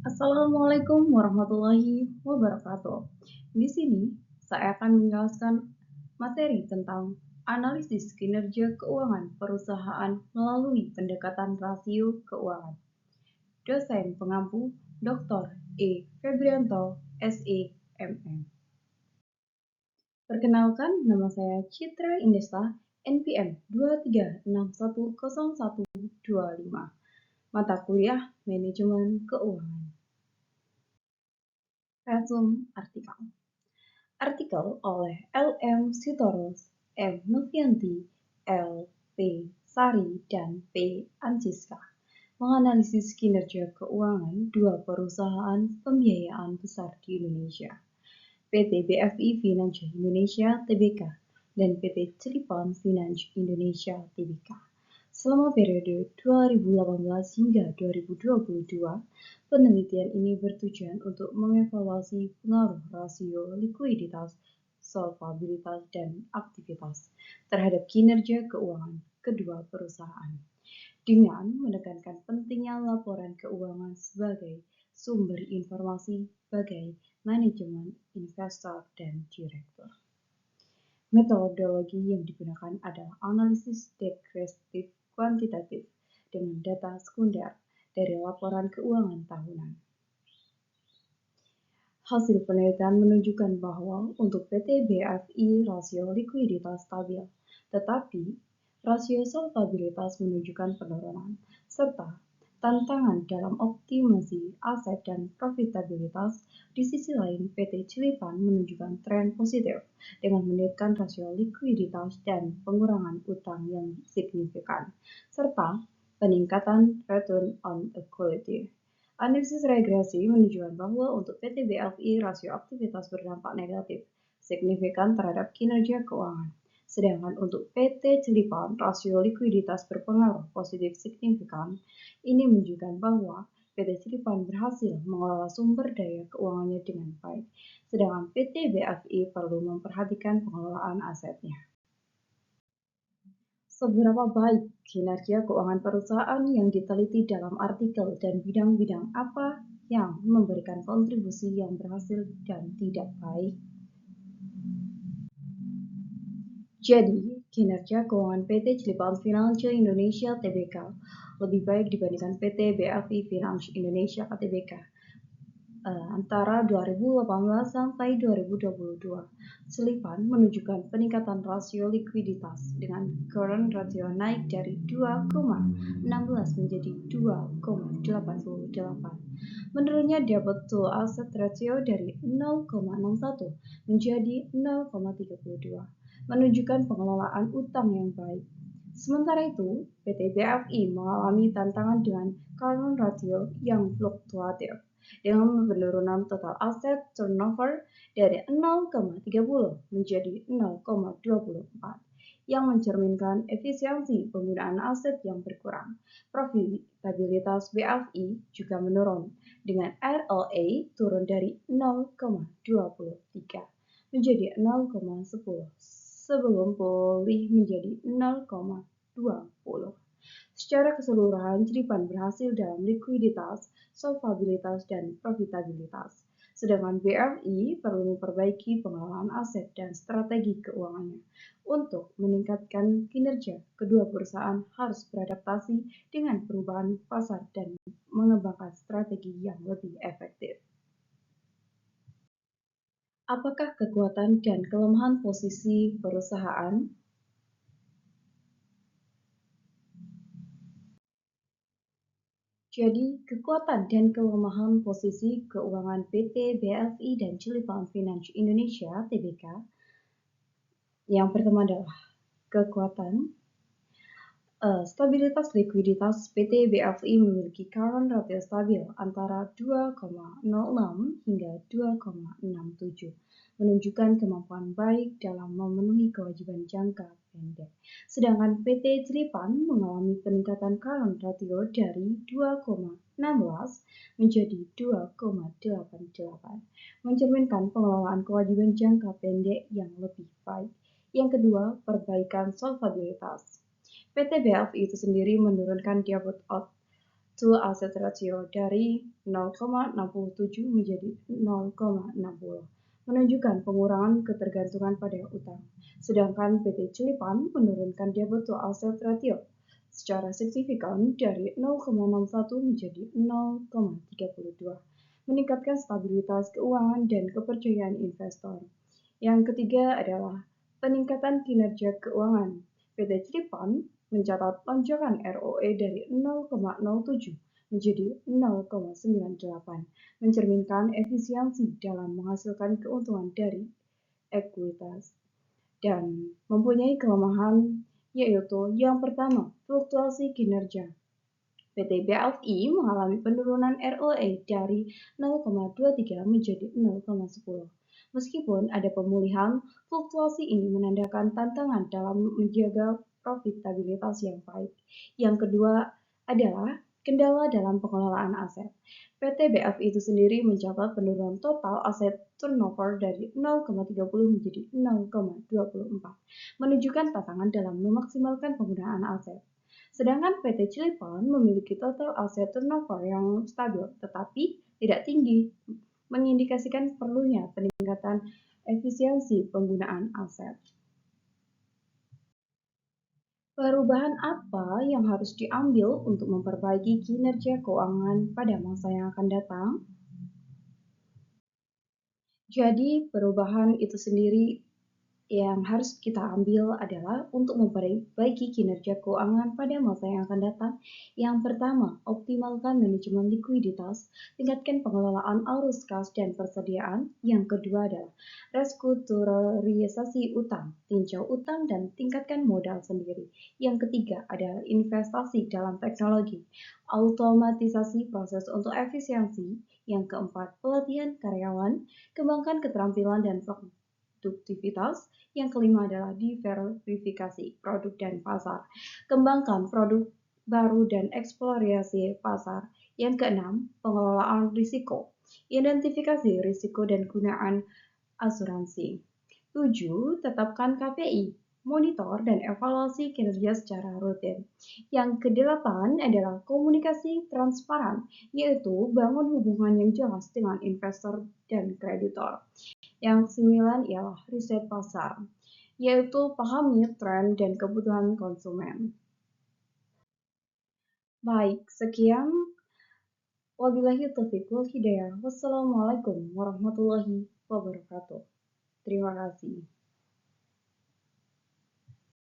Assalamualaikum warahmatullahi wabarakatuh. Di sini saya akan menjelaskan materi tentang analisis kinerja keuangan perusahaan melalui pendekatan rasio keuangan. Dosen pengampu Dr. E. Febrianto, SEMM. Perkenalkan, nama saya Citra Indesta, NPM 23610125. Mata kuliah Manajemen Keuangan. Resum artikel. Artikel oleh L.M. Sitorus, M. Novianti, L. P. Sari, dan P. Anjiska menganalisis kinerja keuangan dua perusahaan pembiayaan besar di Indonesia, PT BFI Finance Indonesia Tbk dan PT Cilegon Finance Indonesia Tbk. Selama periode 2018 hingga 2022, penelitian ini bertujuan untuk mengevaluasi pengaruh rasio likuiditas, solvabilitas, dan aktivitas terhadap kinerja keuangan kedua perusahaan, dengan menekankan pentingnya laporan keuangan sebagai sumber informasi bagi manajemen, investor, dan direktur. Metodologi yang digunakan adalah analisis deskriptif kuantitatif dengan data sekunder dari laporan keuangan tahunan. Hasil penelitian menunjukkan bahwa untuk PT BFI rasio likuiditas stabil, tetapi rasio solvabilitas menunjukkan penurunan, serta tantangan dalam optimasi aset dan profitabilitas. Di sisi lain, PT Cilegon menunjukkan tren positif dengan menaikkan rasio likuiditas dan pengurangan utang yang signifikan, serta peningkatan return on equity. Analisis regresi menunjukkan bahwa untuk PT BFI rasio aktivitas berdampak negatif signifikan terhadap kinerja keuangan. Sedangkan untuk PT Cilegon, rasio likuiditas berpengaruh positif signifikan. Ini menunjukkan bahwa PT Cilegon berhasil mengelola sumber daya keuangannya dengan baik, sedangkan PT BFI perlu memperhatikan pengelolaan asetnya. Seberapa baik kinerja keuangan perusahaan yang diteliti dalam artikel dan bidang-bidang apa yang memberikan kontribusi yang berhasil dan tidak baik? Jadi, kinerja keuangan PT Cilegon Finance Indonesia Tbk lebih baik dibandingkan PT BFI Finance Indonesia Tbk antara 2018 sampai 2022. Cilegon menunjukkan peningkatan rasio likuiditas dengan current ratio naik dari 2,16 menjadi 2,88. Menurunnya debit to asset ratio dari 0,61 menjadi 0,32, menunjukkan pengelolaan utang yang baik. Sementara itu, PT BFI mengalami tantangan dengan current ratio yang fluktuatif, dengan penurunan total aset turnover dari 0,30 menjadi 0,24, yang mencerminkan efisiensi penggunaan aset yang berkurang. Profitabilitas BFI juga menurun, dengan ROA turun dari 0,23 menjadi 0,10 sebelum pulih menjadi 0,20. Secara keseluruhan, Cilegon berhasil dalam likuiditas, solvabilitas, dan profitabilitas. Sedangkan BFI perlu memperbaiki pengelolaan aset dan strategi keuangannya. Untuk meningkatkan kinerja, kedua perusahaan harus beradaptasi dengan perubahan pasar dan mengembangkan strategi yang lebih efektif. Apakah kekuatan dan kelemahan posisi perusahaan? Jadi, kekuatan dan kelemahan posisi keuangan PT BFI dan Cilegon Finance Indonesia Tbk. Yang pertama adalah kekuatan. Stabilitas likuiditas. PT BFI memiliki current ratio stabil antara 2,06 hingga 2,67, menunjukkan kemampuan baik dalam memenuhi kewajiban jangka pendek. Sedangkan PT Cilegon mengalami peningkatan current ratio dari 2,16 menjadi 2,88, mencerminkan pengelolaan kewajiban jangka pendek yang lebih baik. Yang kedua, perbaikan solvabilitas. PT BFI itu sendiri menurunkan debit to asset ratio dari 0,67 menjadi 0,60, menunjukkan pengurangan ketergantungan pada utang. Sedangkan PT Cilipan menurunkan debt to asset ratio secara signifikan dari 0,61 menjadi 0,32, meningkatkan stabilitas keuangan dan kepercayaan investor. Yang ketiga adalah peningkatan kinerja keuangan. PT Cilipan mencatat lonjakan ROE dari 0,07 menjadi 0,98, mencerminkan efisiensi dalam menghasilkan keuntungan dari ekuitas dan mempunyai kelemahan, yaitu yang pertama, fluktuasi kinerja. PT BLI mengalami penurunan ROE dari 0,23 menjadi 0,10. Meskipun ada pemulihan, fluktuasi ini menandakan tantangan dalam menjaga profitabilitas yang baik. Yang kedua adalah kendala dalam pengelolaan aset. PT BFI itu sendiri mencatat penurunan total aset turnover dari 0,30 menjadi 0,24, menunjukkan tantangan dalam memaksimalkan penggunaan aset. Sedangkan PT Cilipan memiliki total aset turnover yang stabil tetapi tidak tinggi, mengindikasikan perlunya peningkatan efisiensi penggunaan aset. Perubahan apa yang harus diambil untuk memperbaiki kinerja keuangan pada masa yang akan datang? Jadi, perubahan itu sendiri yang harus kita ambil adalah untuk memperbaiki kinerja keuangan pada masa yang akan datang. Yang pertama, optimalkan manajemen likuiditas, tingkatkan pengelolaan arus kas dan persediaan. Yang kedua adalah restrukturisasi utang, tinjau utang dan tingkatkan modal sendiri. Yang ketiga adalah investasi dalam teknologi, automatisasi proses untuk efisiensi. Yang keempat, pelatihan karyawan, kembangkan keterampilan dan produktivitas. Yang kelima adalah diversifikasi produk dan pasar. Kembangkan produk baru dan eksplorasi pasar. Yang keenam, pengelolaan risiko. Identifikasi risiko dan gunaan asuransi. 7. Tetapkan KPI, monitor dan evaluasi kinerja secara rutin. Yang kedelapan adalah komunikasi transparan, yaitu bangun hubungan yang jelas dengan investor dan kreditor. Yang sembilan ialah riset pasar, yaitu pahami tren dan kebutuhan konsumen. Baik, sekian. Wabillahi taufiq wal hidayah. Wassalamualaikum warahmatullahi wabarakatuh. Terima kasih.